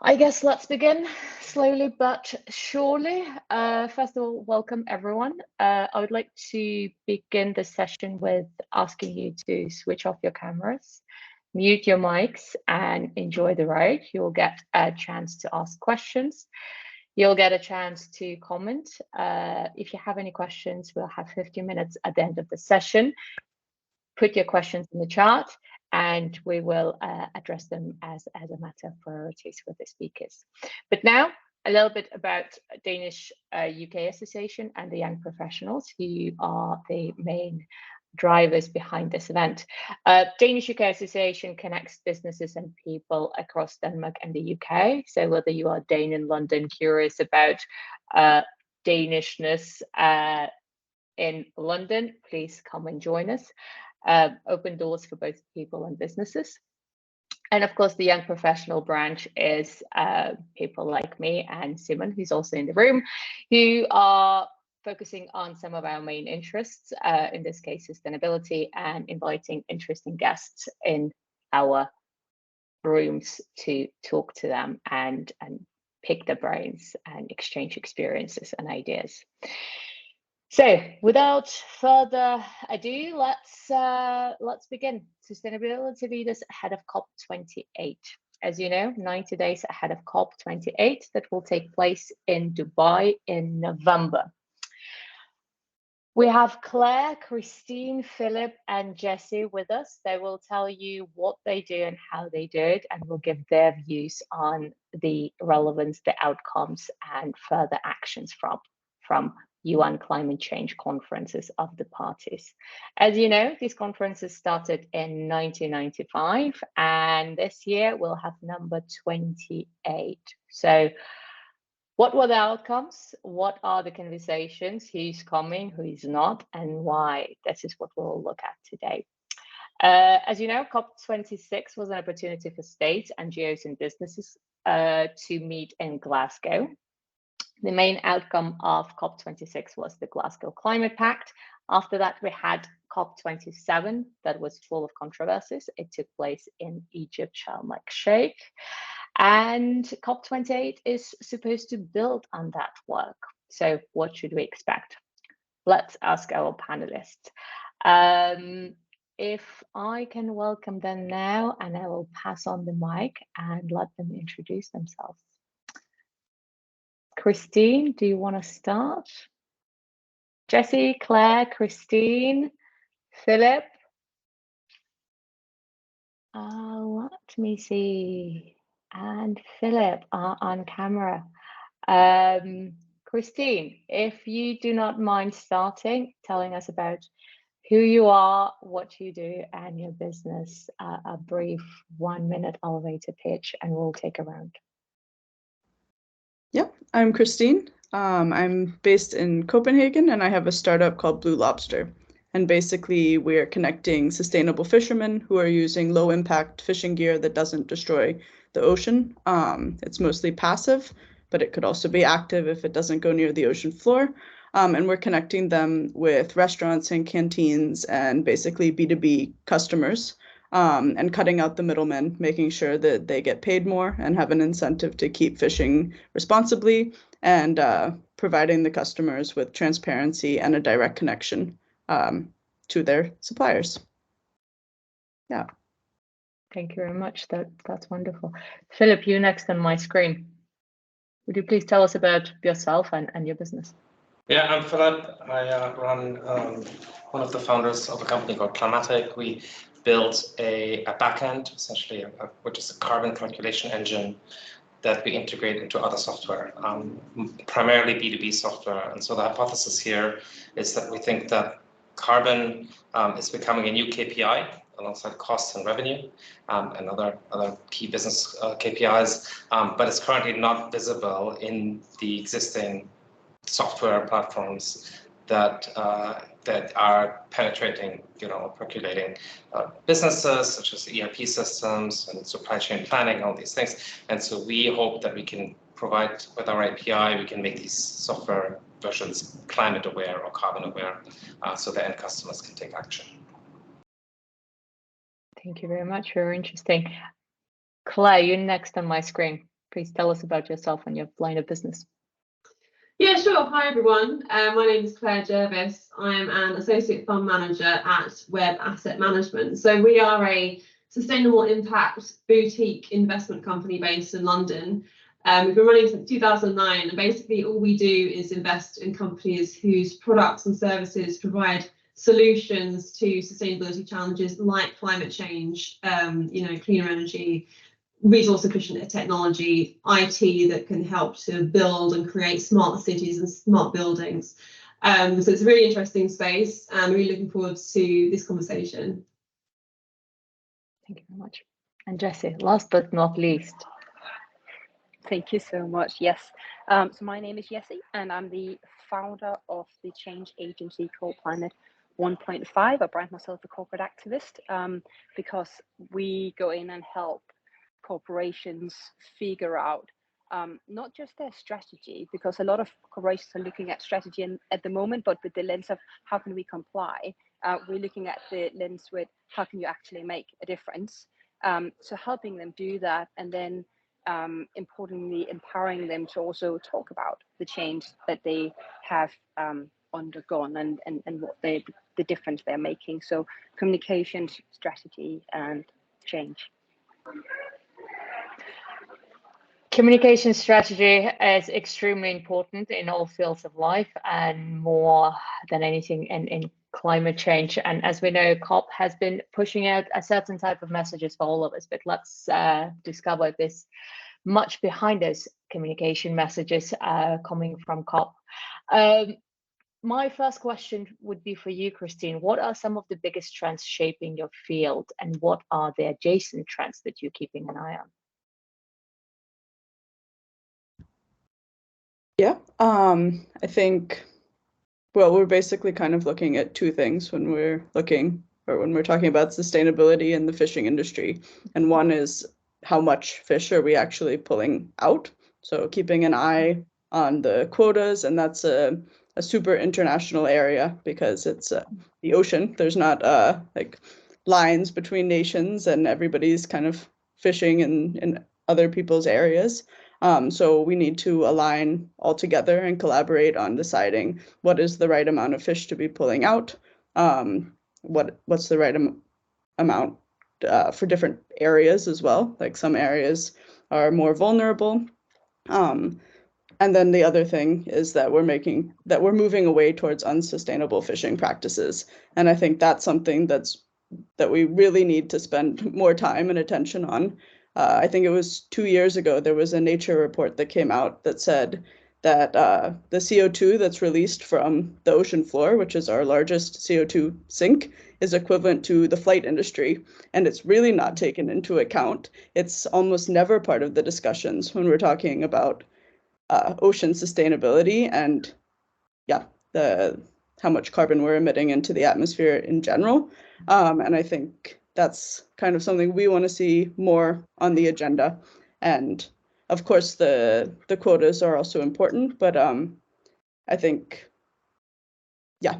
I guess let's begin slowly but surely. First of all, welcome everyone. I would like to begin the session with asking you to switch off your cameras, mute your mics, and enjoy the ride. You'll get a chance to ask questions. You'll get a chance to comment. If you have any questions, we'll have 50 minutes at the end of the session. Put your questions in the chat and we will address them as a matter of priorities with the speakers. But now, a little bit about Danish-UK Association and the young professionals who are the main drivers behind this event. Danish-UK Association connects businesses and people across Denmark and the UK. So whether you are Dane in London curious about Danishness in London, please come and join us. Open doors for both people and businesses. And of course, the young professional branch is people like me and Simon, who's also in the room, who are focusing on some of our main interests, in this case, sustainability, and inviting interesting guests in our rooms to talk to them and pick their brains and exchange experiences and ideas. So without further ado, let's begin. Sustainability leaders ahead of COP28. As you know, 90 days ahead of COP28 that will take place in Dubai in November. We have Claire, Christine, Philip, and Jessie with us. They will tell you what they do and how they do it, and will give their views on the relevance, the outcomes, and further actions from UN climate change conferences of the parties. As you know, these conferences started in 1995, and this year we'll have number 28. So what were the outcomes? What are the conversations? Who's coming, who's not, and why? This is what we'll look at today. As you know, COP26 was an opportunity for states, NGOs, and businesses to meet in Glasgow. The main outcome of COP26 was the Glasgow Climate Pact. After that, we had COP27 that was full of controversies. It took place in Egypt, Sharm el-Sheikh. And COP28 is supposed to build on that work. So what should we expect? Let's ask our panelists. If I can welcome them now, and I will pass on the mic and let them introduce themselves. Christine, do you want to start? Jessie, Claire, Christine, Philip. Let me see. And Philip are on camera. Christine, if you do not mind starting, telling us about who you are, what you do, and your business, a brief 1-minute elevator pitch, and we'll take a round. Yeah, I'm Christine. I'm based in Copenhagen, and I have a startup called Blue Lobster. And basically, we're connecting sustainable fishermen who are using low-impact fishing gear that doesn't destroy the ocean. It's mostly passive, but it could also be active if it doesn't go near the ocean floor. And we're connecting them with restaurants and canteens and basically B2B customers, and cutting out the middlemen, making sure that they get paid more and have an incentive to keep fishing responsibly, and providing the customers with transparency and a direct connection to their suppliers. Yeah. Thank you very much. That's wonderful. Philip, you next on my screen. Would you please tell us about yourself and your business? Yeah, I'm Philip. I run one of the founders of a company called Climatic. We built a backend, essentially, which is a carbon calculation engine that we integrate into other software, primarily B2B software. And so the hypothesis here is that we think that carbon is becoming a new KPI alongside costs and revenue, and other key business KPIs, but it's currently not visible in the existing software platforms that are penetrating, percolating businesses such as ERP systems and supply chain planning, all these things. And so we hope that we can provide, with our API, we can make these software versions climate aware or carbon aware, so the end customers can take action. Thank you very much. Very interesting. Claire, you're next on my screen. please tell us about yourself and your line of business. Yeah, sure. Hi, everyone. My name is Claire Jervis. I am an Associate Fund Manager at Web Asset Management. So we are a sustainable impact boutique investment company based in London. We've been running since 2009, and basically all we do is invest in companies whose products and services provide solutions to sustainability challenges like climate change, cleaner energy, resource efficient technology, IT that can help to build and create smart cities and smart buildings. So it's a really interesting space, and I'm really looking forward to this conversation. Thank you very much. And Jessie, last but not least. Thank you so much. Yes. So my name is Jessie, and I'm the founder of the change agency called Climate 1.5. I brand myself a corporate activist because we go in and help corporations figure out not just their strategy, because a lot of corporations are looking at strategy at the moment, but with the lens of how can we comply. We're looking at the lens with how can you actually make a difference. So helping them do that, and then importantly empowering them to also talk about the change that they have undergone and what the difference they're making. So communication, strategy, and change. Communication strategy is extremely important in all fields of life, and more than anything in climate change. And as we know, COP has been pushing out a certain type of messages for all of us, but let's discover this much behind those communication messages coming from COP. My first question would be for you, Christine. What are some of the biggest trends shaping your field, and what are the adjacent trends that you're keeping an eye on? Yeah, I think, well, we're basically kind of looking at two things when we're talking about sustainability in the fishing industry. And one is how much fish are we actually pulling out? So keeping an eye on the quotas, and that's a super international area because it's the ocean. There's not like lines between nations, and everybody's kind of fishing in other people's areas. So we need to align all together and collaborate on deciding what is the right amount of fish to be pulling out, what's the right amount for different areas as well. Like some areas are more vulnerable. And then the other thing is that we're moving away towards unsustainable fishing practices. And I think that's something that we really need to spend more time and attention on. I think it was 2 years ago, there was a Nature report that came out that said that the CO2 that's released from the ocean floor, which is our largest CO2 sink, is equivalent to the flight industry. And it's really not taken into account. It's almost never part of the discussions when we're talking about ocean sustainability and how much carbon we're emitting into the atmosphere in general. And I think that's kind of something we want to see more on the agenda. And of course, the quotas are also important, but I think, yeah,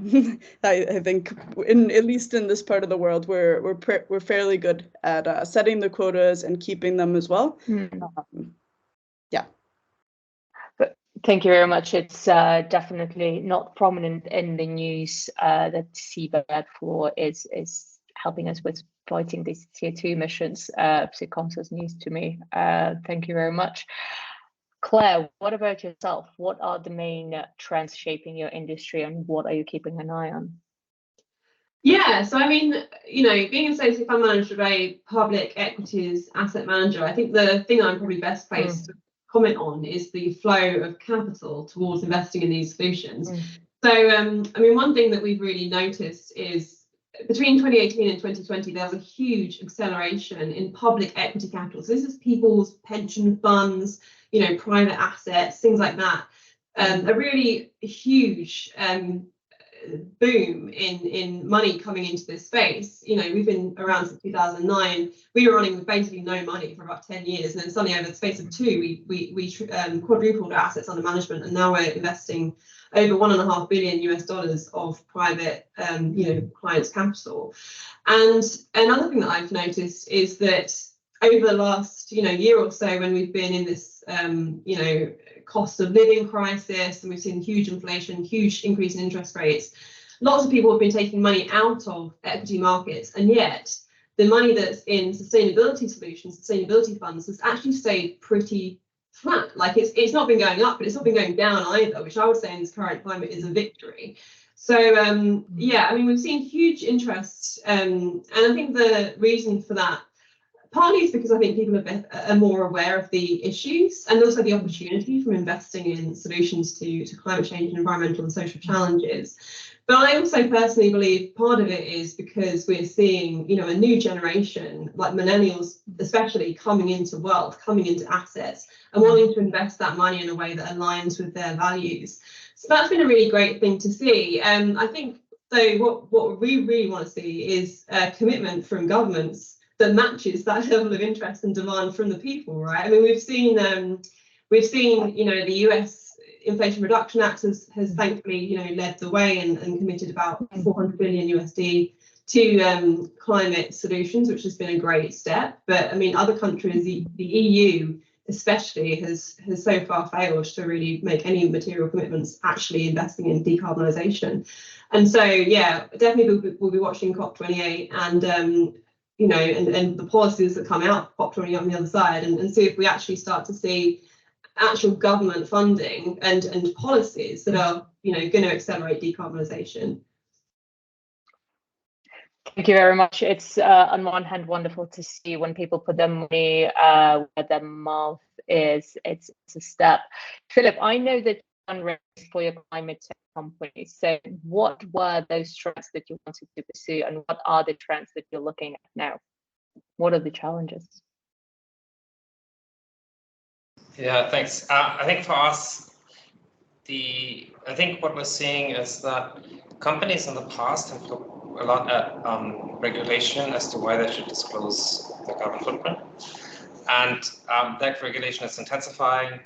I think at least in this part of the world, we're fairly good at setting the quotas and keeping them as well. Yeah. But thank you very much. It's definitely not prominent in the news that seabed floor is helping us with fighting these CO2 emissions. So it comes as news to me. Thank you very much. Claire, what about yourself? What are the main trends shaping your industry, and what are you keeping an eye on? Yeah, so I mean, being an associate fund manager of a public equities asset manager, I think the thing I'm probably best placed to comment on is the flow of capital towards investing in these solutions. So, I mean, one thing that we've really noticed is between 2018 and 2020, there was a huge acceleration in public equity capital. So this is people's pension funds, private assets, things like that. A really huge boom in money coming into this space. We've been around since 2009. We were running with basically no money for about 10 years, and then suddenly over the space of two, we quadrupled our assets under management, and now we're investing over $1.5 billion of private clients' capital. And another thing that I've noticed is that over the last year or so, when we've been in this cost of living crisis, and we've seen huge inflation, huge increase in interest rates, lots of people have been taking money out of equity markets, and yet the money that's in sustainability solutions, sustainability funds, has actually stayed pretty flat. Like it's not been going up, but it's not been going down either, which I would say in this current climate is a victory. So yeah, I mean, we've seen huge interest, and I think the reason for that partly is because I think people are more aware of the issues, and also the opportunity from investing in solutions to climate change and environmental and social challenges. But I also personally believe part of it is because we're seeing, a new generation, like millennials especially, coming into wealth, coming into assets, and wanting to invest that money in a way that aligns with their values. So that's been a really great thing to see. I think, though, what we really want to see is a commitment from governments that matches that level of interest and demand from the people, right? I mean, we've seen, the US Inflation Reduction Act has thankfully, led the way and committed about 400 billion USD to climate solutions, which has been a great step. But I mean, other countries, the EU especially, has so far failed to really make any material commitments actually investing in decarbonisation. And so, yeah, definitely we'll be watching COP28 and and the policies that come out of COP28 on the other side, and see if we actually start to see actual government funding and policies that are going to accelerate decarbonisation. Thank you very much. It's on one hand wonderful to see when people put their money where their mouth is. It's a step. Philip, I know that you fundraised for your climate tech company. So what were those trends that you wanted to pursue, and what are the trends that you're looking at now? What are the challenges? Yeah, thanks. I think for us, I think what we're seeing is that companies in the past have looked a lot at regulation as to why they should disclose their carbon footprint, and that regulation is intensifying,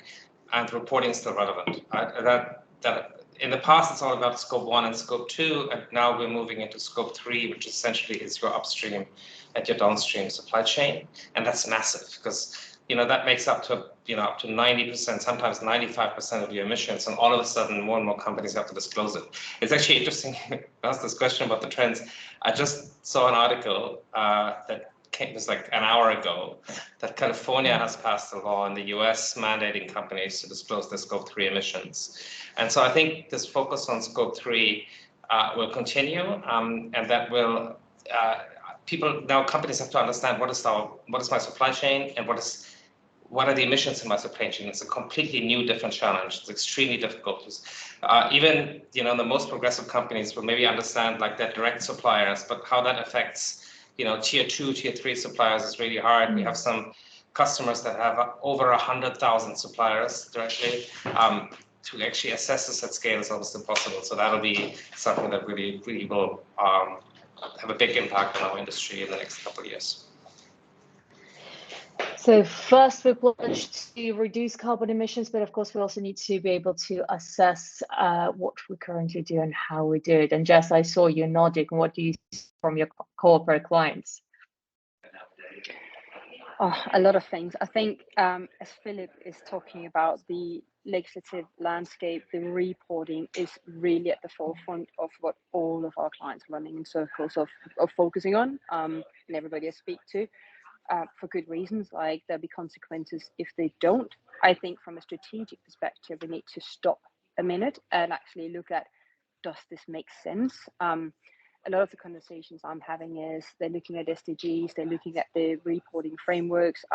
and reporting is still relevant. That in the past it's all about scope 1 and scope 2, and now we're moving into scope 3, which essentially is your upstream and your downstream supply chain, and that's massive because that makes up to 90%, sometimes 95% of your emissions, and all of a sudden more and more companies have to disclose it. It's actually interesting to ask this question about the trends. I just saw an article that was like an hour ago, that California has passed a law in the US mandating companies to disclose their scope 3 emissions. And so I think this focus on scope 3 will continue, and that will companies have to understand what is my supply chain, and what are the emissions in my supply chain. It's a completely new, different challenge. It's extremely difficult. Even the most progressive companies will maybe understand like their direct suppliers, but how that affects tier 2, tier 3 suppliers is really hard. We have some customers that have over 100,000 suppliers directly. To actually assess this at scale is almost impossible. So that'll be something that really will have a big impact on our industry in the next couple of years. So first, we pledged to reduce carbon emissions, but of course we also need to be able to assess what we currently do and how we do it. And Jess, I saw you nodding. What do you see from your corporate clients? Oh, a lot of things. I think as Philip is talking about, the legislative landscape, the reporting is really at the forefront of what all of our clients are running in circles of focusing on, and everybody I speak to. For good reasons, like there'll be consequences if they don't. I think from a strategic perspective, we need to stop a minute and actually look at, does this make sense? A lot of the conversations I'm having is they're looking at SDGs, they're looking at the reporting frameworks.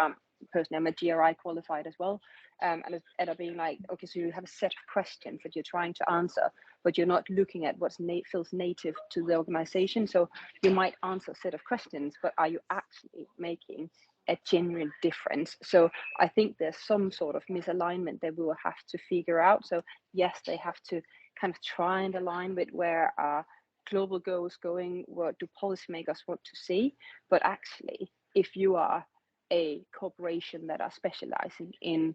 Personally, I'm a GRI qualified as well, and are being like, okay, so you have a set of questions that you're trying to answer, but you're not looking at what feels native to the organization. So you might answer a set of questions, but are you actually making a genuine difference? So I think there's some sort of misalignment that we will have to figure out. So yes, they have to kind of try and align with where our global goals going, what do policymakers want to see, but actually, if you are a corporation that are specializing in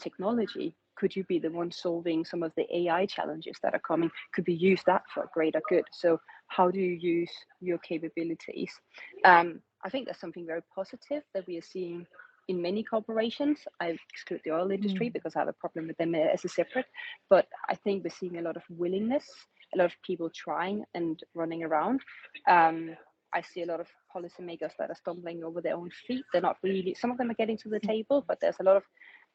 technology, could you be the one solving some of the AI challenges that are coming? Could we use that for greater good? So how do you use your capabilities? I think that's something very positive that we are seeing in many corporations. I exclude the oil industry because I have a problem with them as a separate, but I think we're seeing a lot of willingness, a lot of people trying and running around. I see a lot of policymakers that are stumbling over their own feet. They're not really, some of them are getting to the table, but there's a lot of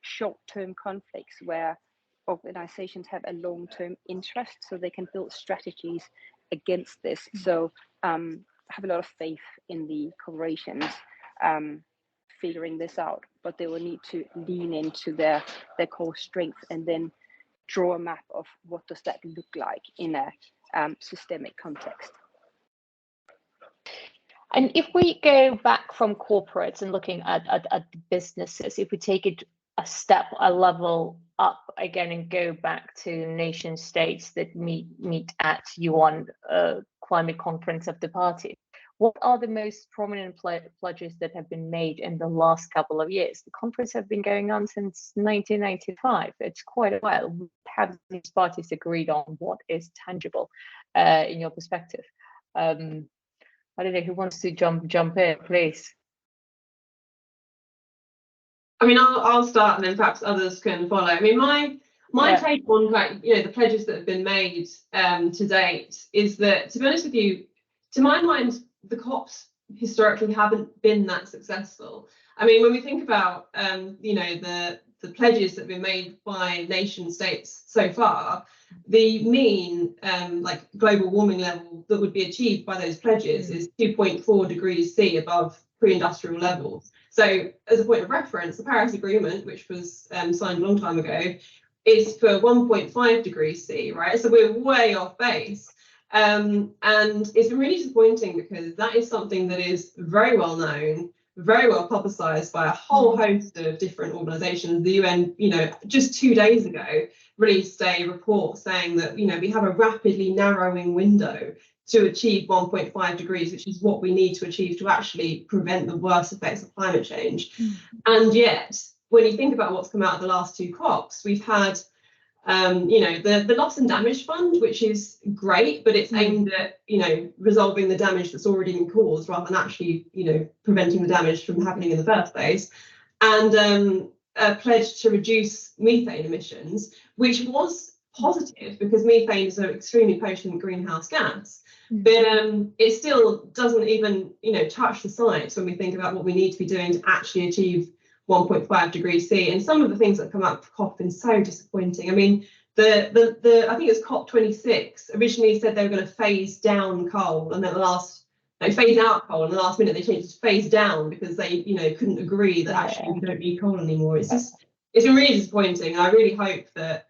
short-term conflicts where organizations have a long-term interest so they can build strategies against this. So I have a lot of faith in the corporations figuring this out, but they will need to lean into their core strength and then draw a map of what does that look like in a systemic context. And if we go back from corporates and looking at the businesses, if we take it a level up again and go back to nation states that meet at UN climate conference of the party, what are the most prominent pledges that have been made in the last couple of years? The conference has been going on since 1995. It's quite a while. Have these parties agreed on what is tangible in your perspective? I don't know who wants to jump in, please. I mean, I'll start and then perhaps others can follow. I mean, my take on the pledges that have been made to date is that, to be honest with you, to my mind, the COPs historically haven't been that successful. I mean, when we think about the pledges that have been made by nation states so far, the mean global warming level that would be achieved by those pledges is 2.4 degrees C above pre-industrial levels. So as a point of reference, the Paris Agreement, which was signed a long time ago, is for 1.5 degrees C, right? So we're way off base. And it's been really disappointing because that is something that is very well known, very well publicized by a whole host of different organizations. The UN, just 2 days ago, released a report saying that, we have a rapidly narrowing window to achieve 1.5 degrees, which is what we need to achieve to actually prevent the worst effects of climate change. And yet, when you think about what's come out of the last two COPs, we've had the loss and damage fund, which is great, but it's aimed at, resolving the damage that's already been caused rather than actually, preventing the damage from happening in the first place. And a pledge to reduce methane emissions, which was positive because methane is an extremely potent greenhouse gas. But it still doesn't even, touch the science when we think about what we need to be doing to actually achieve 1.5 degrees C. And some of the things that come out of COP have been so disappointing. I mean, I think it's COP26 originally said they were going to phase down coal, and then phase out coal, and the last minute they changed it to phase down because they, couldn't agree that actually we don't need coal anymore. It's been really disappointing. I really hope that,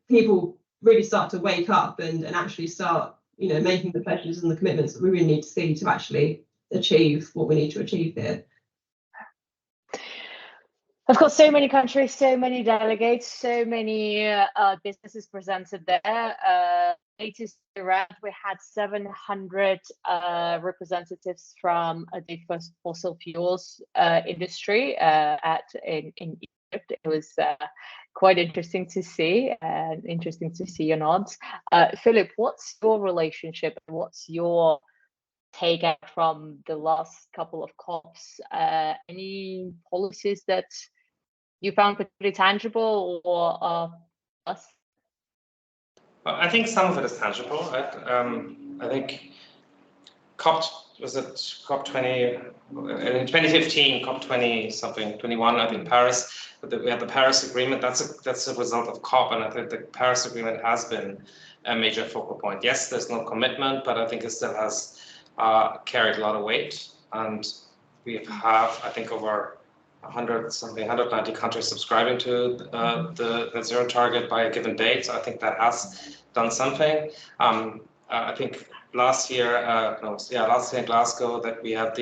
people really start to wake up and actually start, making the pledges and the commitments that we really need to see to actually achieve what we need to achieve here. Of course, so many countries, so many delegates, so many businesses presented there. Latest round, we had 700 representatives from the fossil fuels industry in Egypt. It was quite interesting to see, and interesting to see your nods. Philip, what's your relationship? What's your take out from the last couple of COPs? Any policies that you found particularly tangible or less? I think some of it is tangible. I think COP20 in 2015, COP20 something 21, I think Paris. But we had the Paris Agreement. That's a result of COP, and I think the Paris Agreement has been a major focal point. Yes, there's no commitment, but I think it still has carried a lot of weight, and we have, I think, over 190 countries subscribing to the net zero target by a given date. So I think that has done something. I think last year in Glasgow, that we had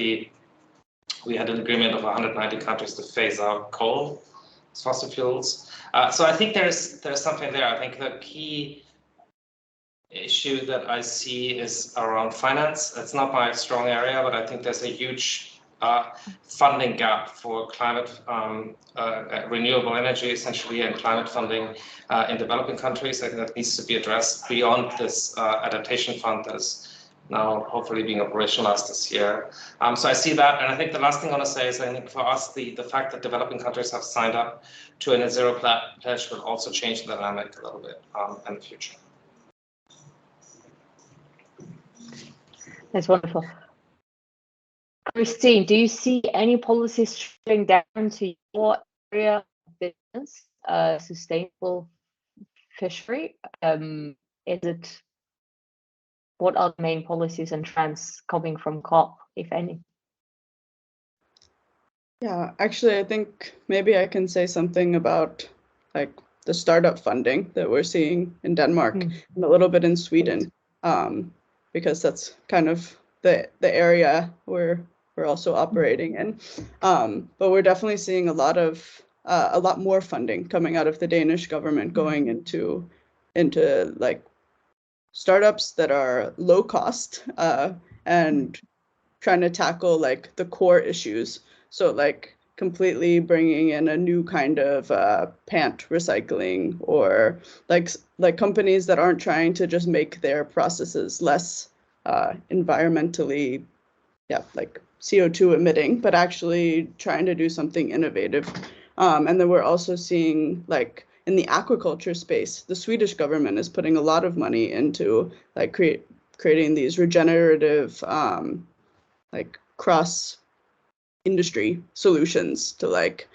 an agreement of 190 countries to phase out coal, fossil fuels. So I think there's something there. I think the key issue that I see is around finance. It's not my strong area, but I think there's a huge funding gap for climate, renewable energy, essentially, and climate funding in developing countries. I think that needs to be addressed beyond this adaptation fund that is now hopefully being operationalized this year. So I see that, and I think the last thing I want to say is I think for us, the fact that developing countries have signed up to a net zero pledge will also change the dynamic a little bit in the future. That's wonderful. Christine, do you see any policies trickling down to your area of business, sustainable fishery? What are the main policies and trends coming from COP, if any? Yeah, actually, I think maybe I can say something about like the startup funding that we're seeing in Denmark and a little bit in Sweden, because that's kind of the area where we're also operating in. But we're definitely seeing a lot more funding coming out of the Danish government going into like startups that are low cost and trying to tackle like the core issues. So like completely bringing in a new kind of pant recycling, or like companies that aren't trying to just make their processes less environmentally, like CO2 emitting, but actually trying to do something innovative. And then we're also seeing like in the aquaculture space, the Swedish government is putting a lot of money into like creating these regenerative like cross industry solutions to like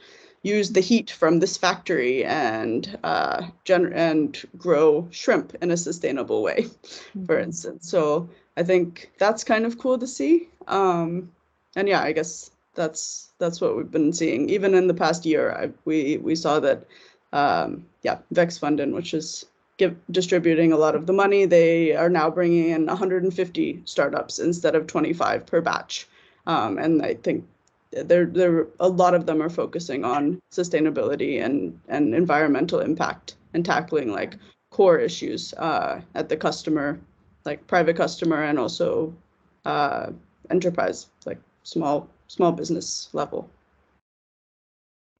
use the heat from this factory and grow shrimp in a sustainable way, for instance. So I think that's kind of cool to see. And yeah, I guess that's what we've been seeing. Even in the past year, we saw that Vækstfonden, which is distributing a lot of the money, they are now bringing in 150 startups instead of 25 per batch. And I think a lot of them are focusing on sustainability and environmental impact and tackling like core issues at the customer, like private customer, and also enterprise, like small business level.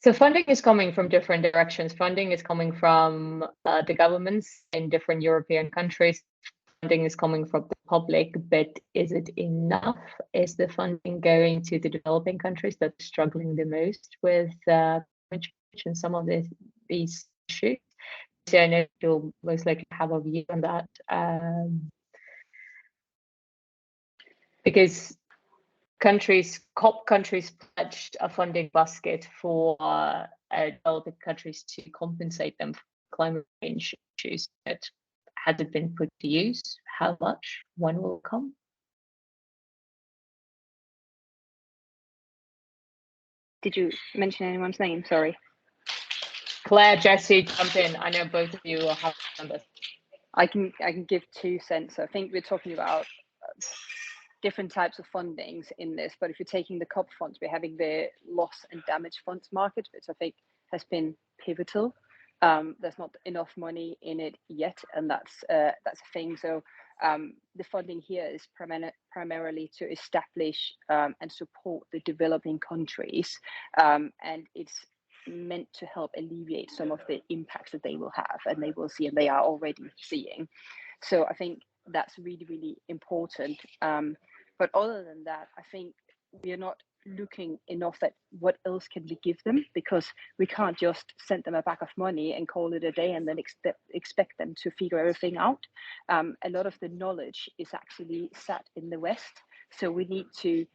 So funding is coming from different directions. Funding is coming from the governments in different European countries. Funding is coming from the public, but is it enough? Is the funding going to the developing countries that are struggling the most with climate change and some of these issues? So I know you'll most likely have a view on that, because COP countries pledged a funding basket for developing countries to compensate them for climate change issues. But has it been put to use? How much? When will it come? Did you mention anyone's name? Sorry. Claire, Jesse, jump in. I know both of you will have numbers. I can give 2 cents. I think we're talking about different types of fundings in this, but if you're taking the COP funds, we're having the loss and damage funds market, which I think has been pivotal. There's not enough money in it yet, and that's a thing. So the funding here is primarily to establish and support the developing countries, and it's meant to help alleviate some of the impacts that they will have, and they will see, and they are already seeing. So I think that's really, really important. But other than that, I think we are not looking enough at what else can we give them, because we can't just send them a bag of money and call it a day and then expect them to figure everything out. A lot of the knowledge is actually sat in the West, so we need to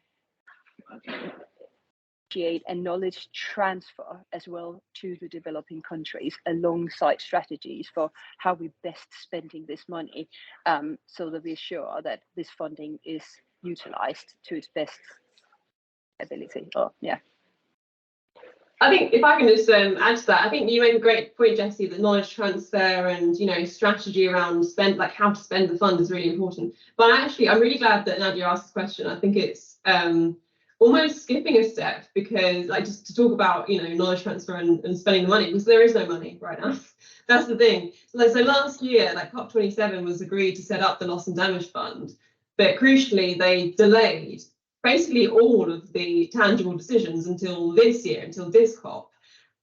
create a knowledge transfer as well to the developing countries alongside strategies for how we best spending this money, so that we're sure that this funding is utilized to its best ability. I think if I can just add to that, I think you made a great point, Jesse, that knowledge transfer and strategy around how to spend the fund is really important. But actually, I'm really glad that Nadia asked this question. I think it's almost skipping a step, because just to talk about knowledge transfer and spending the money, because there is no money right now. That's the thing. So last year, COP27 was agreed to set up the loss and damage fund, but crucially they delayed basically all of the tangible decisions until this year, until this COP.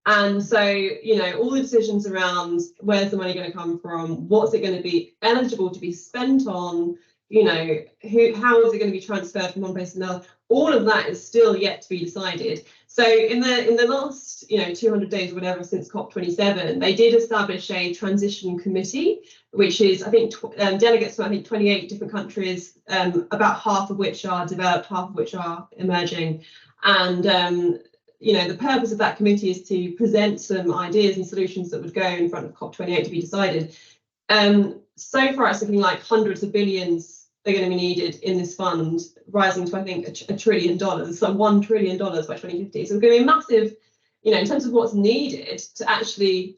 And so, all the decisions around where's the money going to come from, what's it going to be eligible to be spent on, you know, how is it going to be transferred from one place to another? All of that is still yet to be decided. So in the last, 200 days or whatever since COP27, they did establish a transition committee, which is, I think, delegates from, I think, 28 different countries, about half of which are developed, half of which are emerging. And the purpose of that committee is to present some ideas and solutions that would go in front of COP28 to be decided. So far, it's looking like hundreds of billions are going to be needed in this fund, rising to, I think, $1 trillion, so $1 trillion by 2050. So it's going to be massive, in terms of what's needed to actually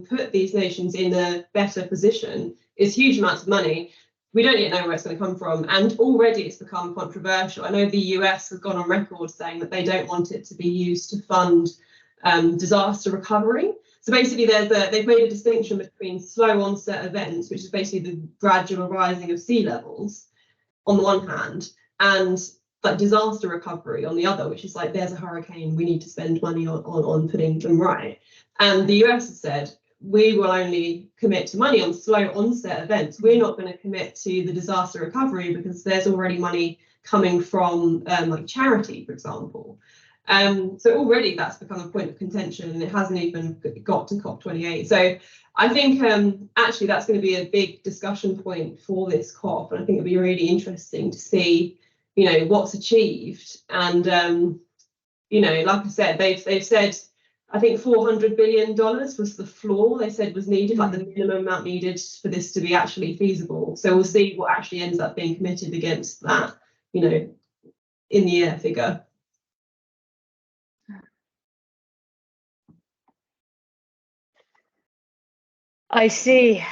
put these nations in a better position, is huge amounts of money. We don't yet know where it's going to come from, and already it's become controversial. I know the US has gone on record saying that they don't want it to be used to fund disaster recovery. So basically, they've made a distinction between slow onset events, which is basically the gradual rising of sea levels on the one hand, and like disaster recovery on the other, which is like, there's a hurricane, we need to spend money on putting them right. And the US has said, we will only commit to money on slow onset events. We're not going to commit to the disaster recovery because there's already money coming from like charity, for example. So already that's become a point of contention, and it hasn't even got to COP28. So I think actually that's going to be a big discussion point for this COP, and I think it'll be really interesting to see, what's achieved. And like I said, they've said, I think $400 billion was the floor they said was needed, like the minimum amount needed for this to be actually feasible. So we'll see what actually ends up being committed against that, in the air figure. I see.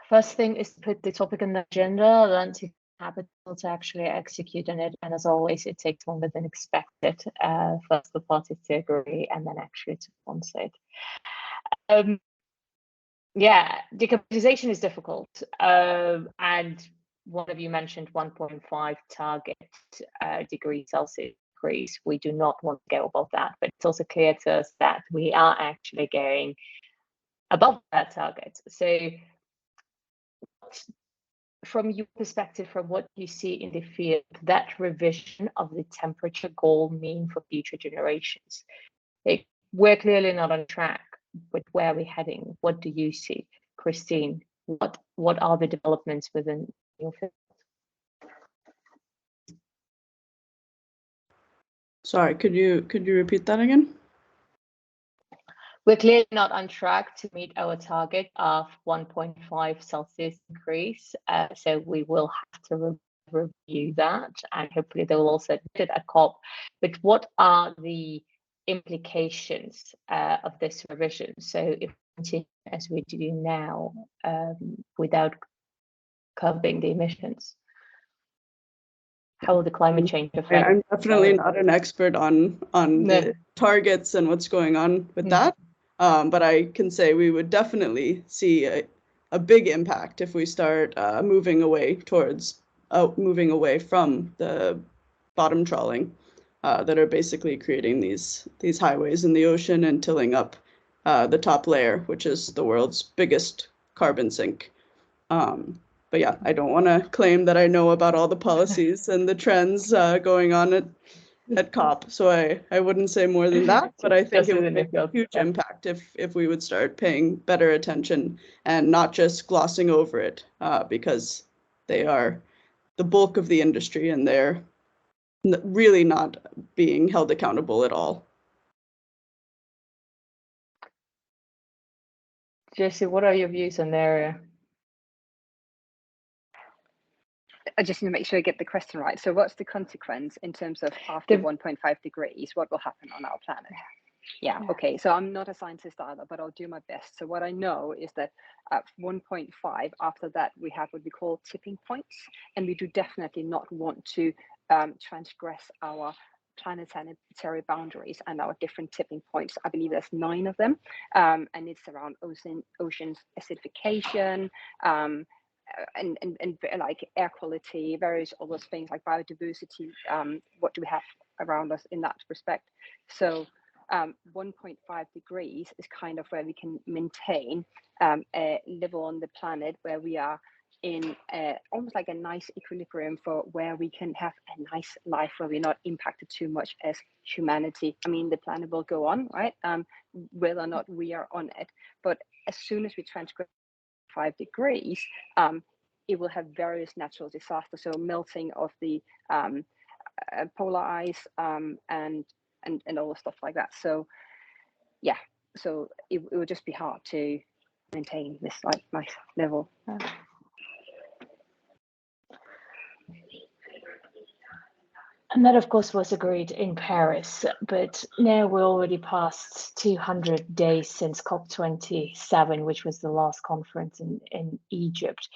First thing is to put the topic on the agenda, then to capital to actually execute on it. And as always, it takes longer than expected. First the parties to agree, and then actually to sponsor it. Decarbonization is difficult. And one of you mentioned 1.5 target degree Celsius increase. We do not want to go above that, but it's also clear to us that we are actually going above that target. So from your perspective, from what you see in the field, that revision of the temperature goal mean for future generations? We're clearly not on track with where we're heading. What do you see, Christine? What are the developments within your field? Sorry, could you repeat that again? We're clearly not on track to meet our target of 1.5 Celsius increase. So we will have to review that, and hopefully they will also admit it at COP. But what are the implications of this revision? So if we continue as we do now without curbing the emissions, how will the climate change affect? I'm definitely not an expert on the targets and what's going on with that. But I can say we would definitely see a big impact if we start moving away from the bottom trawling that are basically creating these highways in the ocean and tilling up the top layer, which is the world's biggest carbon sink. But yeah, I don't want to claim that I know about all the policies and the trends going on at COP, so I wouldn't say more than that, but I think it would make a huge impact if we would start paying better attention and not just glossing over it, because they are the bulk of the industry and they're really not being held accountable at all. Jessie, what are your views on the area? I just need to make sure I get the question right. So what's the consequence in terms of after 1.5 degrees, what will happen on our planet? Yeah, okay. So I'm not a scientist either, but I'll do my best. So what I know is that at 1.5, after that, we have what we call tipping points. And we do definitely not want to transgress our planetary boundaries and our different tipping points. I believe there's 9 of them. And it's around ocean acidification, and like air quality, various other things like biodiversity. What do we have around us in that respect? So 1.5 degrees is kind of where we can maintain a level on the planet where we are in almost like a nice equilibrium for where we can have a nice life where we're not impacted too much as humanity. I mean, the planet will go on, right? Whether or not we are on it. But as soon as we transgress 5 degrees, it will have various natural disasters. So melting of the polar ice and all the stuff like that. So yeah, so it would just be hard to maintain this like nice level. And that, of course, was agreed in Paris, but now we're already past 200 days since COP27, which was the last conference in Egypt.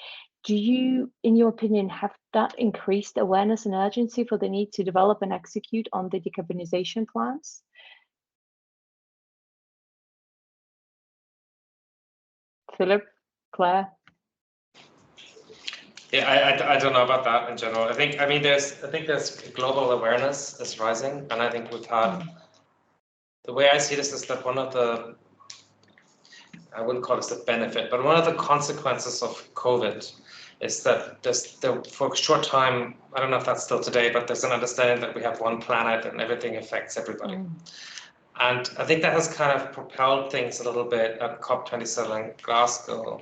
Do you, in your opinion, have that increased awareness and urgency for the need to develop and execute on the decarbonization plans? Philip, Claire? Yeah, I don't know about that in general. I think there's global awareness is rising, and I think we've had the way I see this is that one of the, I wouldn't call this a benefit, but one of the consequences of COVID is that for a short time, I don't know if that's still today, but there's an understanding that we have one planet and everything affects everybody. And I think that has kind of propelled things a little bit at COP27 Glasgow.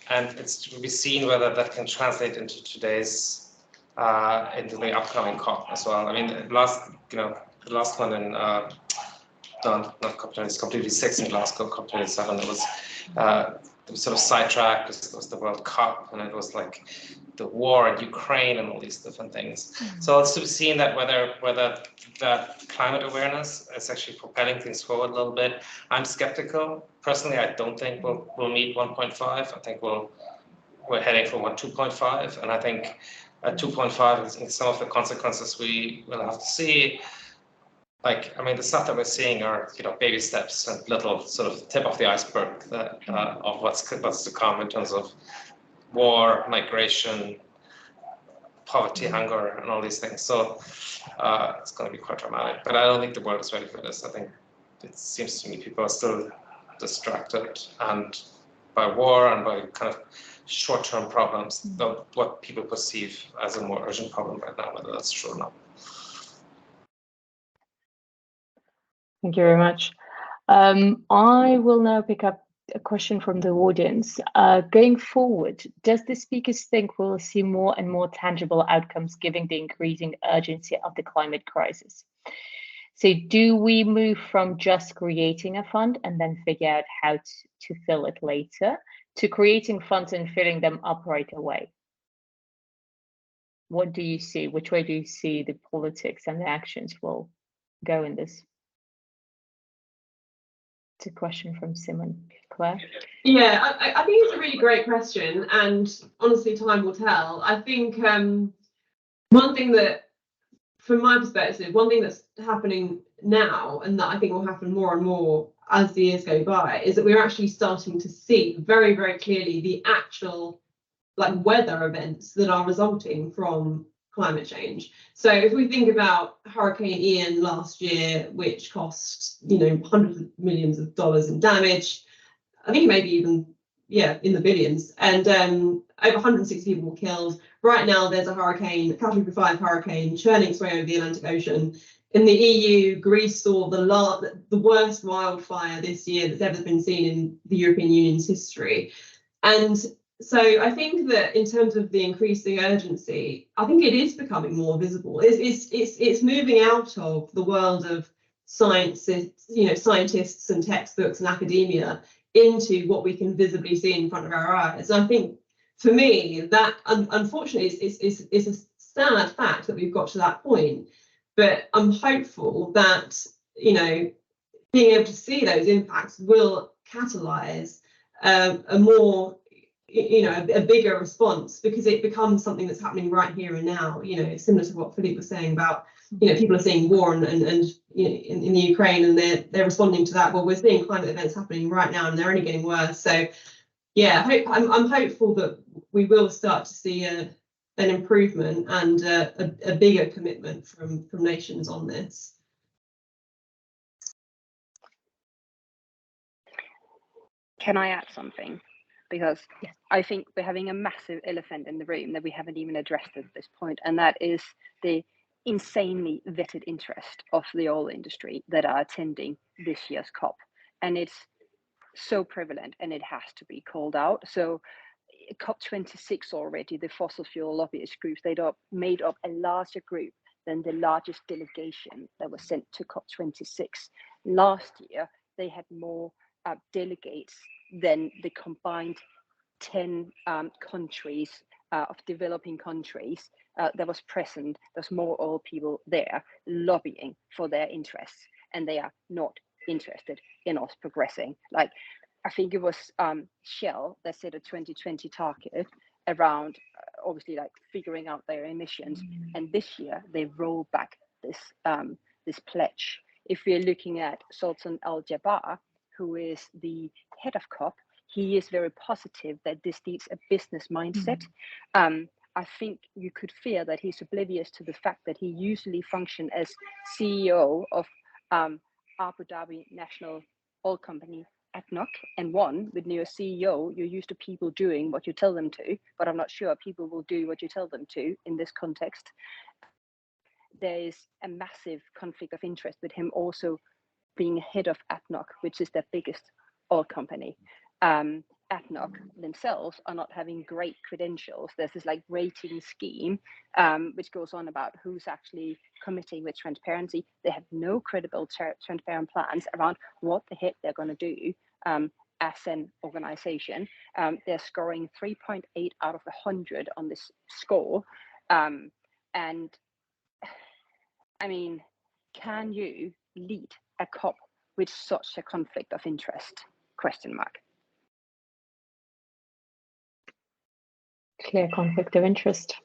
And it's to be seen whether that can translate into today's, into the upcoming COP as well. I mean, the last one in, not COP26, COP26 in Glasgow, COP27, it was sort of sidetracked. It was the World Cup, and it was like the war in Ukraine and all these different things. So it's to be seen that whether that climate awareness is actually propelling things forward a little bit. I'm skeptical. Personally, I don't think we'll meet 1.5. I think we're heading for 2.5, and I think at 2.5, in some of the consequences we will have to see. Like, I mean, the stuff that we're seeing are, baby steps and little sort of tip of the iceberg of what's to come in terms of war, migration, poverty, hunger, and all these things. So it's going to be quite dramatic. But I don't think the world is ready for this. I think it seems to me people are still distracted and by war and by kind of short-term problems, what people perceive as a more urgent problem right now, whether that's true or not. Thank you very much. I will now pick up a question from the audience. Going forward, does the speakers think we'll see more and more tangible outcomes given the increasing urgency of the climate crisis? So do we move from just creating a fund and then figure out how to fill it later, to creating funds and filling them up right away? What do you see? Which way do you see the politics and the actions will go in this? It's a question from Simon. Claire? Yeah, I think it's a really great question, and honestly, time will tell. I think one thing that, from my perspective, one thing that's happening now, and that I think will happen more and more as the years go by, is that we're actually starting to see very, very clearly the actual weather events that are resulting from climate change. So if we think about Hurricane Ian last year, which cost hundreds of millions of dollars in damage, I think maybe even in the billions, and over 160 people were killed. Right now there's a Category 5 hurricane churning its way over the Atlantic Ocean. In the EU, Greece saw the worst wildfire this year that's ever been seen in the European Union's history. And so I think that in terms of the increasing urgency, I think it is becoming more visible. It's moving out of the world of science, scientists and textbooks and academia into what we can visibly see in front of our eyes. And I think for me, that unfortunately is a sad fact that we've got to that point. But I'm hopeful that being able to see those impacts will catalyze a more a bigger response, because it becomes something that's happening right here and now. Similar to what Philippe was saying about people are seeing war and in the Ukraine, and they're responding to that. Well, we're seeing climate events happening right now, and they're only getting worse. So yeah, I'm hopeful that we will start to see an improvement and a bigger commitment from nations on this. Can I add something? because Yes. I think we're having a massive elephant in the room that we haven't even addressed at this point, and that is the insanely vetted interest of the oil industry that are attending this year's COP. And it's so prevalent and it has to be called out. So COP26 already, the fossil fuel lobbyist groups, they made up a larger group than the largest delegation that was sent to COP26. Last year, they had more delegates than the combined 10 countries of developing countries that was present. There's more oil people there lobbying for their interests, and they are not interested in us progressing. Like, I think it was Shell that set a 2020 target around obviously like figuring out their emissions, and this year they rolled back this this pledge. If we're looking at Sultan Al Jaber, who is the head of COP, he is very positive that this needs a business mindset. I think you could fear that he's oblivious to the fact that he usually functioned as CEO of Abu Dhabi National Oil Company, ADNOC, and with new CEO, you're used to people doing what you tell them to, but I'm not sure people will do what you tell them to in this context. There is a massive conflict of interest with him also being head of ADNOC, which is their biggest oil company. ADNOC themselves are not having great credentials. There's this like rating scheme which goes on about who's actually committing with transparency. They have no credible transparent plans around what the heck they're going to do as an organization. They're scoring 3.8 out of 100 on this score. And I mean, can you lead a COP with such a conflict of interest? Question mark. Clear conflict of interest.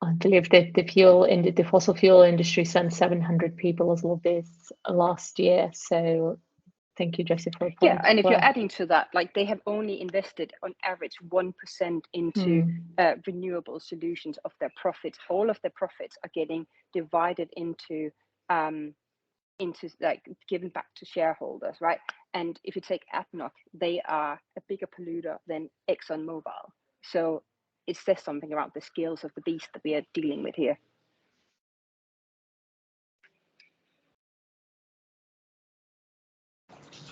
I believe that the fossil fuel industry sent 700 people as lobbyists last year. So thank you, Jessie, for yeah. And if you're adding to that, like they have only invested on average 1% into renewable solutions of their profits. All of their profits are getting divided into like given back to shareholders, right? And if you take ADNOC, they are a bigger polluter than ExxonMobil. So it says something about the scales of the beast that we are dealing with here.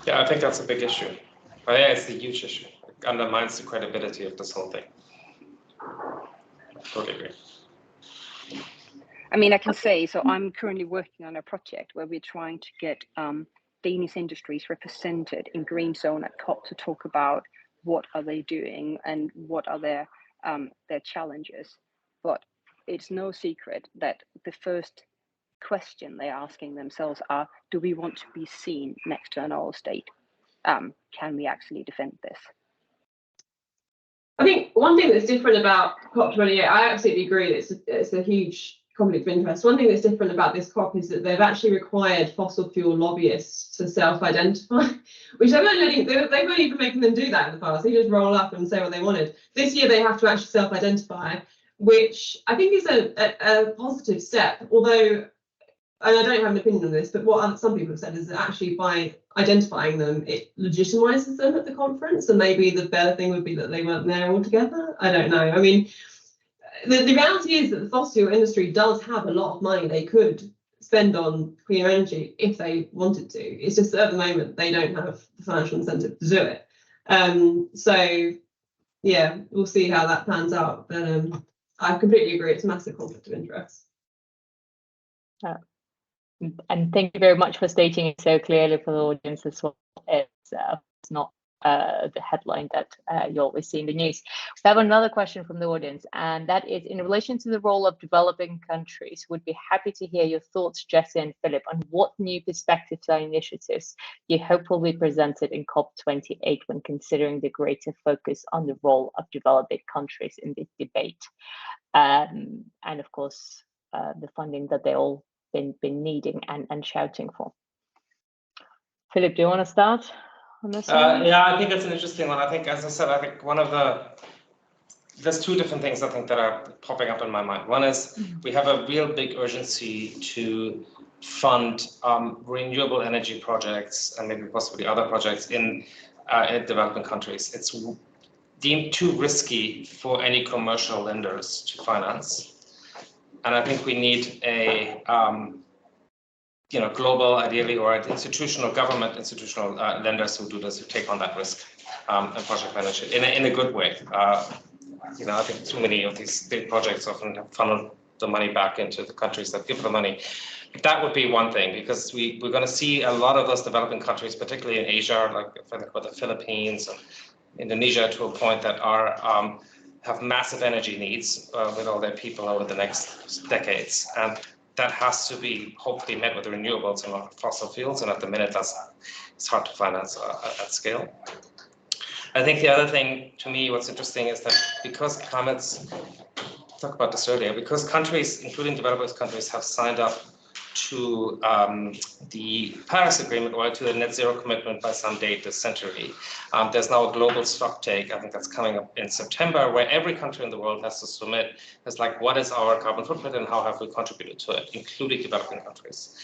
Yeah, I think that's a big issue. But yeah, it's a huge issue. It undermines the credibility of this whole thing. Totally agree. I mean, I can say, so I'm currently working on a project where we're trying to get Danish industries represented in Green Zone at COP to talk about what are they doing and what are their challenges. But it's no secret that the first question they're asking themselves are, do we want to be seen next to an oil state? Can we actually defend this? I think one thing that's different about COP28, I absolutely agree, it's a huge conflict of interest. One thing that's different about this COP is that they've actually required fossil fuel lobbyists to self-identify, which they weren't even making them do that in the past. They just roll up and say what they wanted. This year they have to actually self-identify, which I think is a positive step, although, and I don't have an opinion on this, but what some people have said is that actually by identifying them, it legitimizes them at the conference, and maybe the better thing would be that they weren't there altogether. I don't know. I mean, the reality is that the fossil industry does have a lot of money they could spend on clean energy if they wanted to. It's just that at the moment they don't have the financial incentive to do it. So yeah, we'll see how that pans out. But I completely agree, it's a massive conflict of interest. And thank you very much for stating it so clearly for the audience as well. It's not the headline that you always see in the news. We have another question from the audience, and that is in relation to the role of developing countries. Would be happy to hear your thoughts, Jessie and Philip, on what new perspectives and initiatives you hope will be presented in COP28 when considering the greater focus on the role of developing countries in this debate, and of course the funding that they all been needing and shouting for. Philip, do you want to start on this one? Yeah, I think it's an interesting one. I think, as I said, I think there's two different things I think that are popping up in my mind. One is we have a real big urgency to fund renewable energy projects and maybe possibly other projects in in developing countries. It's deemed too risky for any commercial lenders to finance. And I think we need a global, ideally, or institutional lenders who do this, who take on that risk and project manage it in a good way. I think too many of these big projects often have funneled the money back into the countries that give the money. That would be one thing, because we're going to see a lot of those developing countries, particularly in Asia, like the Philippines and Indonesia, to a point that have massive energy needs with all their people over the next decades. And that has to be hopefully met with renewables and not fossil fuels. And at the minute, it's hard to finance at scale. I think the other thing, to me, what's interesting is that because talked about this earlier, because countries, including developing countries, have signed up to the Paris Agreement, or to the net zero commitment by some date this century. There's now a global stock take, I think that's coming up in September, where every country in the world has to submit, it's like, what is our carbon footprint and how have we contributed to it, including developing countries.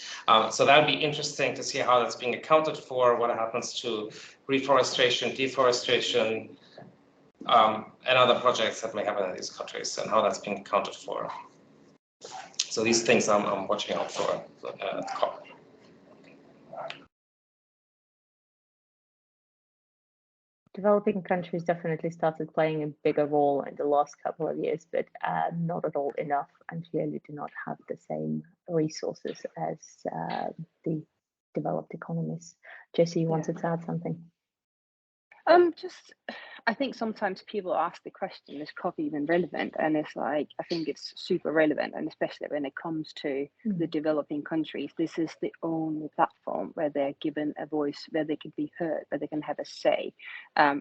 So that would be interesting to see how that's being accounted for, what happens to reforestation, deforestation, and other projects that may happen in these countries, and how that's being accounted for. So these things I'm watching out for at COP. Developing countries definitely started playing a bigger role in the last couple of years, but not at all enough, and clearly do not have the same resources as the developed economies. Jesse, you wanted to add something? I think sometimes people ask the question, is COP even relevant? And it's like, I think it's super relevant, and especially when it comes to the developing countries, this is the only platform where they're given a voice, where they can be heard, where they can have a say,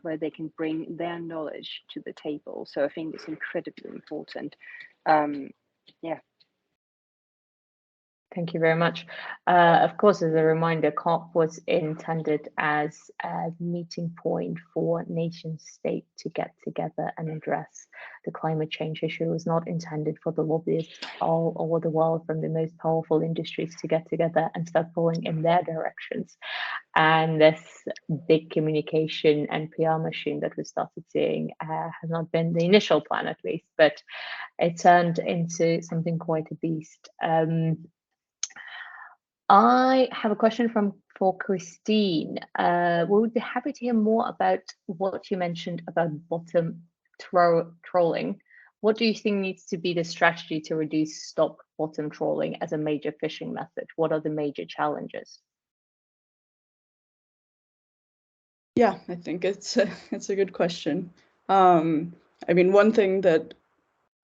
where they can bring their knowledge to the table. So I think it's incredibly important. Yeah. Thank you very much. Of course, as a reminder, COP was intended as a meeting point for nation states to get together and address the climate change issue. It was not intended for the lobbyists all over the world from the most powerful industries to get together and start pulling in their directions. And this big communication and PR machine that we started seeing has not been the initial plan, at least, but it turned into something quite a beast. I have a question for Christine. We would be happy to hear more about what you mentioned about bottom trolling. What do you think needs to be the strategy to stop bottom trolling as a major fishing method? What are the major challenges? Yeah, I think it's a good question. I mean, one thing that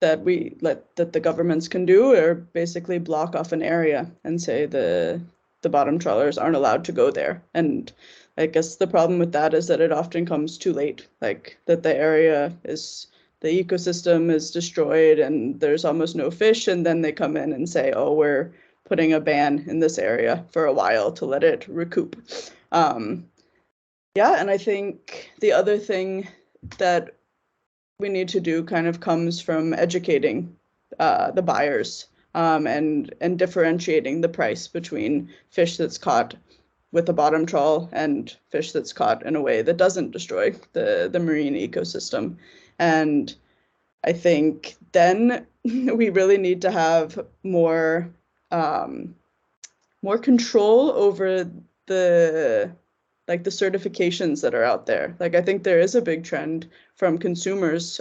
the governments can do are basically block off an area and say the bottom trawlers aren't allowed to go there. And I guess the problem with that is that it often comes too late, like that the ecosystem is destroyed and there's almost no fish, and then they come in and say, oh, we're putting a ban in this area for a while to let it recoup. Yeah, and I think the other thing that we need to do kind of comes from educating the buyers and differentiating the price between fish that's caught with a bottom trawl and fish that's caught in a way that doesn't destroy the marine ecosystem. And I think then we really need to have more control over the certifications that are out there. Like, I think there is a big trend from consumers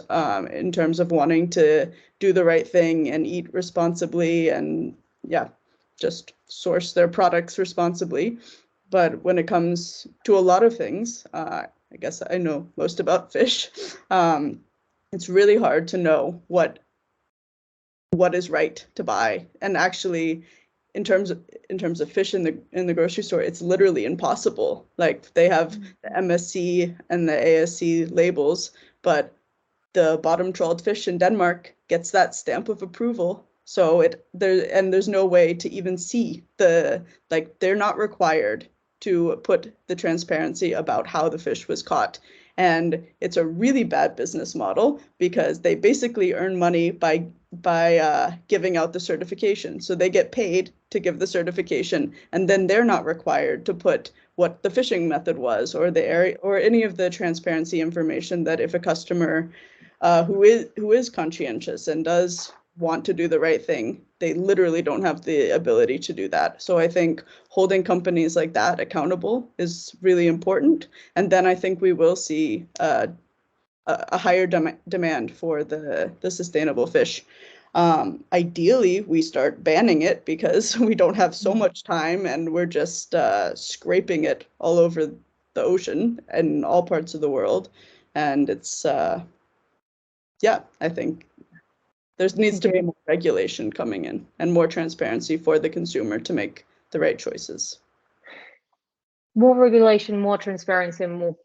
in terms of wanting to do the right thing and eat responsibly and just source their products responsibly. But when it comes to a lot of things, I guess I know most about fish. It's really hard to know what is right to buy. And actually, in terms of fish in the grocery store, it's literally impossible. Like, they have the MSC and the ASC labels, but the bottom trawled fish in Denmark gets that stamp of approval. So there's no way to even see they're not required to put the transparency about how the fish was caught. And it's a really bad business model because they basically earn money by giving out the certification. So they get paid to give the certification, and then they're not required to put what the fishing method was, or the area, or any of the transparency information that if a customer who is conscientious and does want to do the right thing, they literally don't have the ability to do that. So I think holding companies like that accountable is really important. And then I think we will see a higher demand for the sustainable fish. Ideally, we start banning it because we don't have so much time and we're just scraping it all over the ocean and all parts of the world. And it's, yeah, I think there needs to be more regulation coming in and more transparency for the consumer to make the right choices. More regulation, more transparency, and more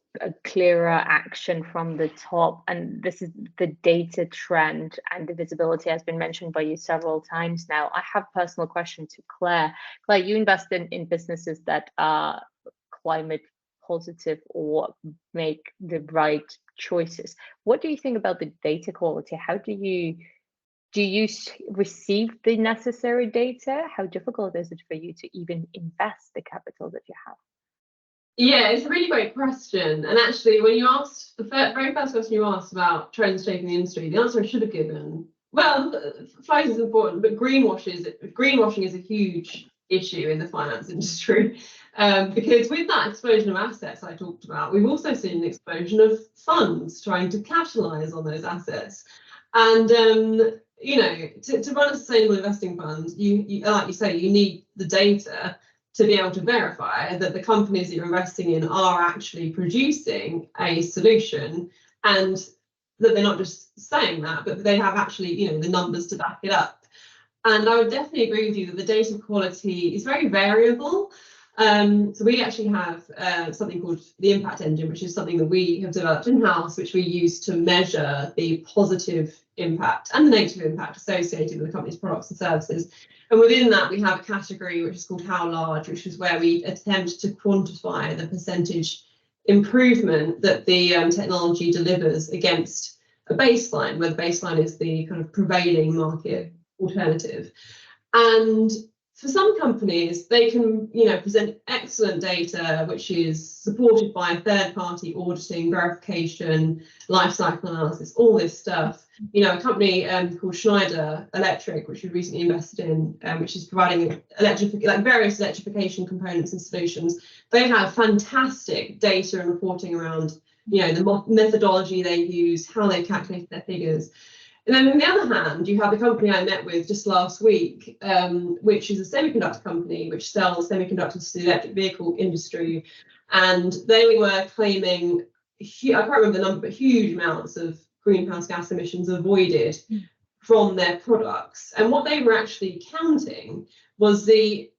clearer action from the top. And this is the data trend, and the visibility has been mentioned by you several times now. I have a personal question to Claire. Claire, you invest in businesses that are climate positive or make the right choices. What do you think about the data quality? How do you receive the necessary data? How difficult is it for you to even invest the capital that you have? Yeah, it's a really great question. And actually, when you asked the very first question you asked about trends shaping the industry, the answer I should have given, well, flows is important, but greenwashing is a huge issue in the finance industry. Because with that explosion of assets I talked about, we've also seen an explosion of funds trying to capitalize on those assets. And you know, to run a sustainable investing fund, you like you say, you need the data to be able to verify that the companies that you're investing in are actually producing a solution, and that they're not just saying that, but they have actually, you know, the numbers to back it up. And I would definitely agree with you that the data quality is very variable. So we actually have something called the impact engine, which is something that we have developed in-house, which we use to measure the positive impact and the negative impact associated with the company's products and services. And within that, we have a category which is called how large, which is where we attempt to quantify the percentage improvement that the technology delivers against a baseline, where the baseline is the kind of prevailing market alternative. And for some companies, they can, you know, present excellent data, which is supported by third-party auditing, verification, life cycle analysis, all this stuff. You know, a company called Schneider Electric, which we recently invested in, which is providing various electrification components and solutions. They have fantastic data and reporting around, you know, the methodology they use, how they calculate their figures. And then on the other hand, you have the company I met with just last week, which is a semiconductor company which sells semiconductors to the electric vehicle industry. And they were claiming, I can't remember the number, but huge amounts of greenhouse gas emissions avoided from their products. And what they were actually counting was the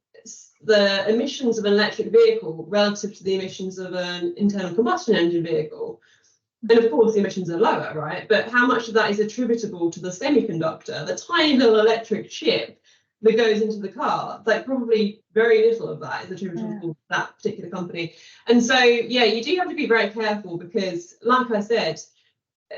emissions of an electric vehicle relative to the emissions of an internal combustion engine vehicle. And of course, the emissions are lower, right? But how much of that is attributable to the semiconductor, the tiny little electric chip that goes into the car? Like, probably very little of that is attributable to that particular company. And so, yeah, you do have to be very careful because, like I said,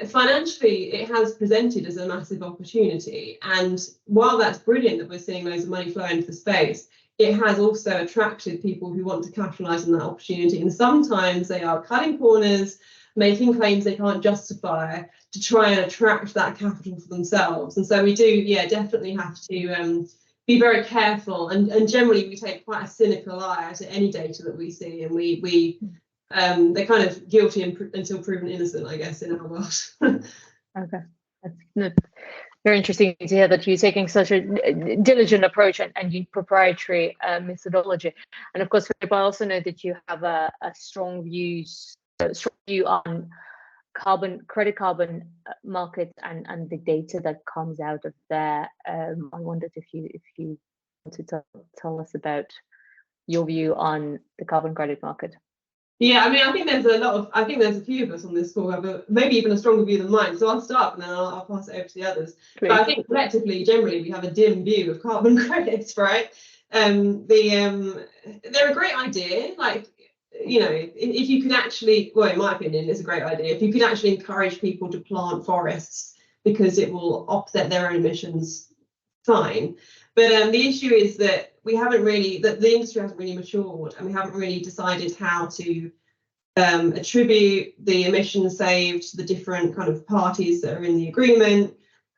financially, it has presented as a massive opportunity. And while that's brilliant that we're seeing loads of money flow into the space, it has also attracted people who want to capitalize on that opportunity. And sometimes they are cutting corners, making claims they can't justify to try and attract that capital for themselves. And so we do, yeah, definitely have to be very careful. And generally, we take quite a cynical eye to any data that we see, and they're kind of guilty until proven innocent, I guess, in our world. Okay, that's very interesting to hear that you're taking such a diligent approach and proprietary methodology. And of course, I also know that you have a strong view on credit carbon market and the data that comes out of there. I wondered if you want to tell us about your view on the carbon credit market. Yeah, I mean, I think there's a few of us on this call who have maybe even a stronger view than mine. So I'll start and then I'll pass it over to the others. Please. But I think collectively, generally, we have a dim view of carbon credits, right? They're a great idea. Like, you know, if you could actually, well, in my opinion, it's a great idea. If you could actually encourage people to plant forests, because it will offset their own emissions fine. But the issue is that we haven't really, that the industry hasn't really matured, and we haven't really decided how to attribute the emissions saved to the different kind of parties that are in the agreement.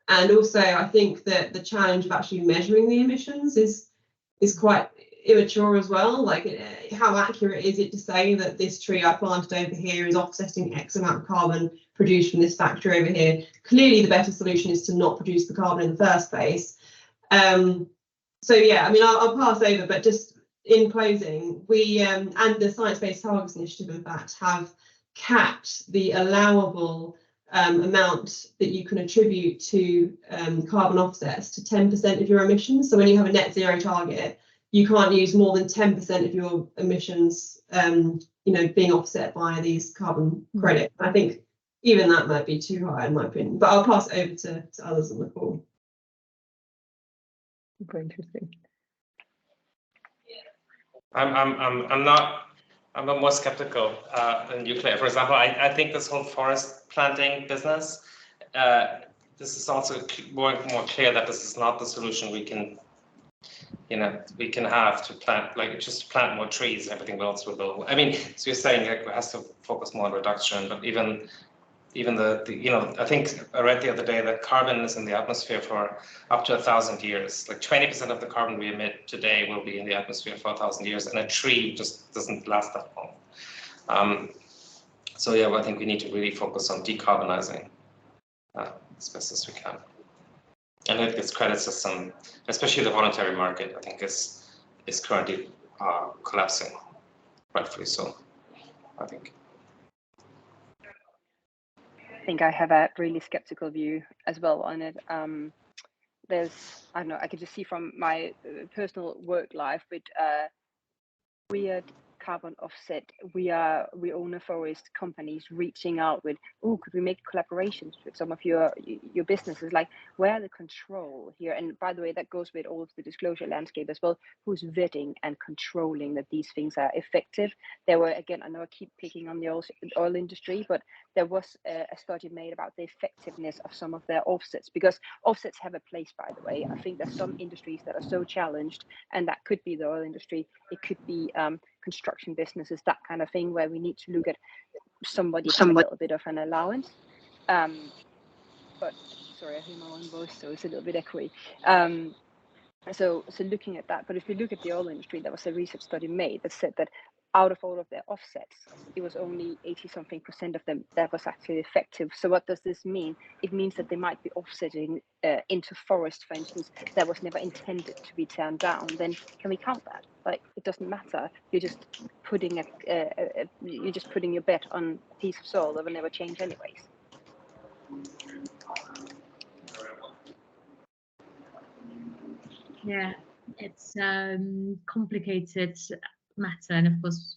And also, I think that the challenge of actually measuring the emissions is quite immature as well. Like, how accurate is it to say that this tree I planted over here is offsetting X amount of carbon produced from this factory over here? Clearly, the better solution is to not produce the carbon in the first place. So yeah, I mean, I'll pass over, but just in closing, we and the Science Based Targets Initiative, in fact, have capped the allowable amount that you can attribute to carbon offsets to 10% of your emissions. So when you have a net zero target, you can't use more than 10% of your emissions, being offset by these carbon credits. I think even that might be too high in my opinion, but I'll pass it over to others on the call. Very interesting. I'm more skeptical than nuclear. For example, I think this whole forest planting business, this is also more clear that this is not the solution we can have to plant, like just plant more trees, everything else will go. I mean, so you're saying it has to focus more on reduction, but even I think I read the other day that carbon is in the atmosphere for up to 1,000 years. Like 20% of the carbon we emit today will be in the atmosphere for 1,000 years, and a tree just doesn't last that long. So yeah, I think we need to really focus on decarbonizing as best as we can. And I think this credit system, especially the voluntary market, I think is currently collapsing, rightfully so, I think. I think I have a really skeptical view as well on it. There's, I don't know, I can just see from my personal work life with weird carbon offset. We own a forest companies reaching out with, oh, could we make collaborations with some of your businesses? Like, where are the control here? And by the way, that goes with all of the disclosure landscape as well. Who's vetting and controlling that these things are effective? There were, again, I know I keep picking on the oil industry, but there was a study made about the effectiveness of some of their offsets, because offsets have a place, by the way. I think there's some industries that are so challenged, and that could be the oil industry. It could be construction businesses, that kind of thing, where we need to look at somebody a little bit of an allowance. But sorry, I hear my own voice, so it's a little bit echoey. So looking at that, but if we look at the oil industry, there was a research study made that said that out of all of their offsets, it was only 80-something% of them that was actually effective. So what does this mean? It means that they might be offsetting into forest, for instance, that was never intended to be turned down. Then can we count that? Like, it doesn't matter. You're just putting your bet on a piece of soil that will never change anyways. Yeah, it's complicated matter, and of course,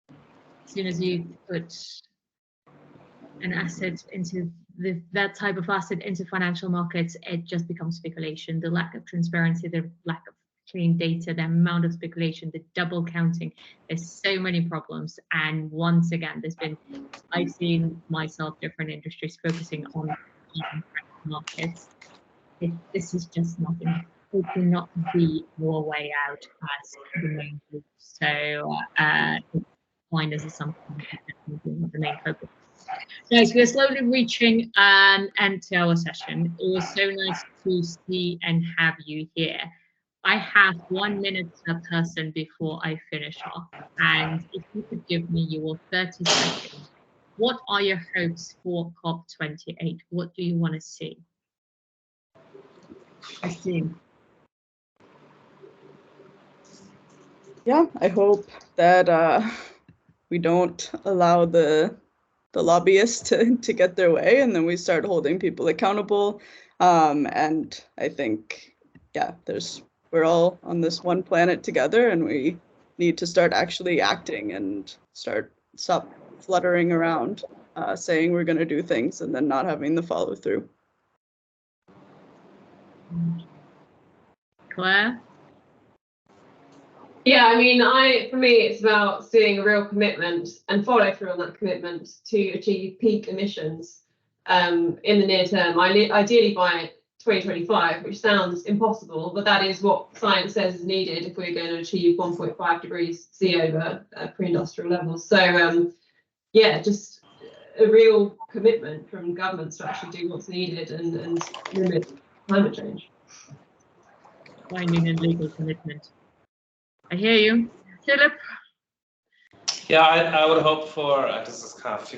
as soon as you put an asset into that type of asset into financial markets, it just becomes speculation. The lack of transparency, the lack of clean data, the amount of speculation, the double counting, there's so many problems. And once again, I've seen myself different industries focusing on markets. This is just not enough. It cannot be your way out as the main group. So find as something the main focus. Guys, we're slowly reaching an end to our session. It was so nice to see and have you here. I have 1 minute per person before I finish off, and if you could give me your 30 seconds, what are your hopes for COP28? What do you want to see? I see. Yeah, I hope that we don't allow the lobbyists to get their way, and then we start holding people accountable. And I think, yeah, we're all on this one planet together, and we need to start actually acting and stop fluttering around, saying we're going to do things and then not having the follow through. Claire? Yeah, I mean, for me, it's about seeing a real commitment and follow through on that commitment to achieve peak emissions. in the near term, ideally by 2025, which sounds impossible, but that is what science says is needed if we're going to achieve 1.5 degrees C over pre-industrial levels. So yeah, just a real commitment from governments to actually do what's needed and limit climate change. Finding a legal commitment. I hear you, Philip. Yeah, I would hope for, this is kind of,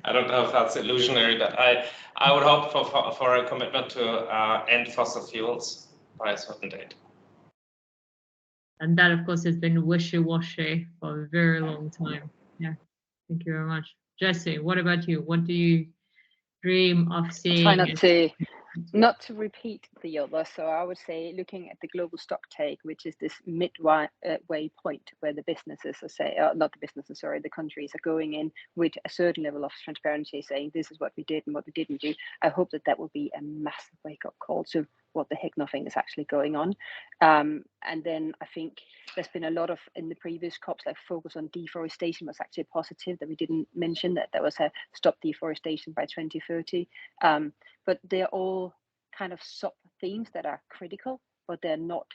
I don't know if that's illusionary, but I would hope for a commitment to end fossil fuels by a certain date. And that, of course, has been wishy-washy for a very long time. Yeah, thank you very much. Jesse, what about you? What do you dream of seeing? Try not to repeat the other. So I would say looking at the global stock take, which is this midway point where the businesses are not the businesses, sorry, the countries are going in with a certain level of transparency, saying this is what we did and what we didn't do. I hope that will be a massive wake-up call to what the heck nothing is actually going on. And then I think there's been a lot of, in the previous COPs, like focus on deforestation was actually positive, that we didn't mention that there was a stop deforestation by 2030. But they're all kind of sub-themes that are critical, but they're not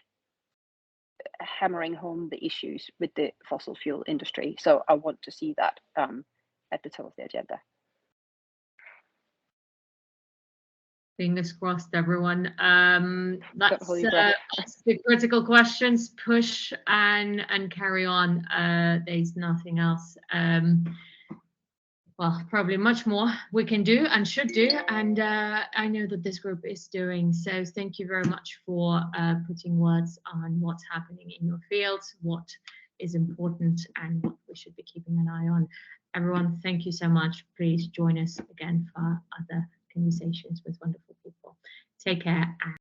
hammering home the issues with the fossil fuel industry. So I want to see that at the top of the agenda. Fingers crossed, everyone. That's the critical questions. Push and carry on. There's nothing else. Well, probably much more we can do and should do, and I know that this group is doing. So thank you very much for putting words on what's happening in your fields, what is important, and what we should be keeping an eye on. Everyone, thank you so much. Please join us again for other conversations with wonderful people. Take care.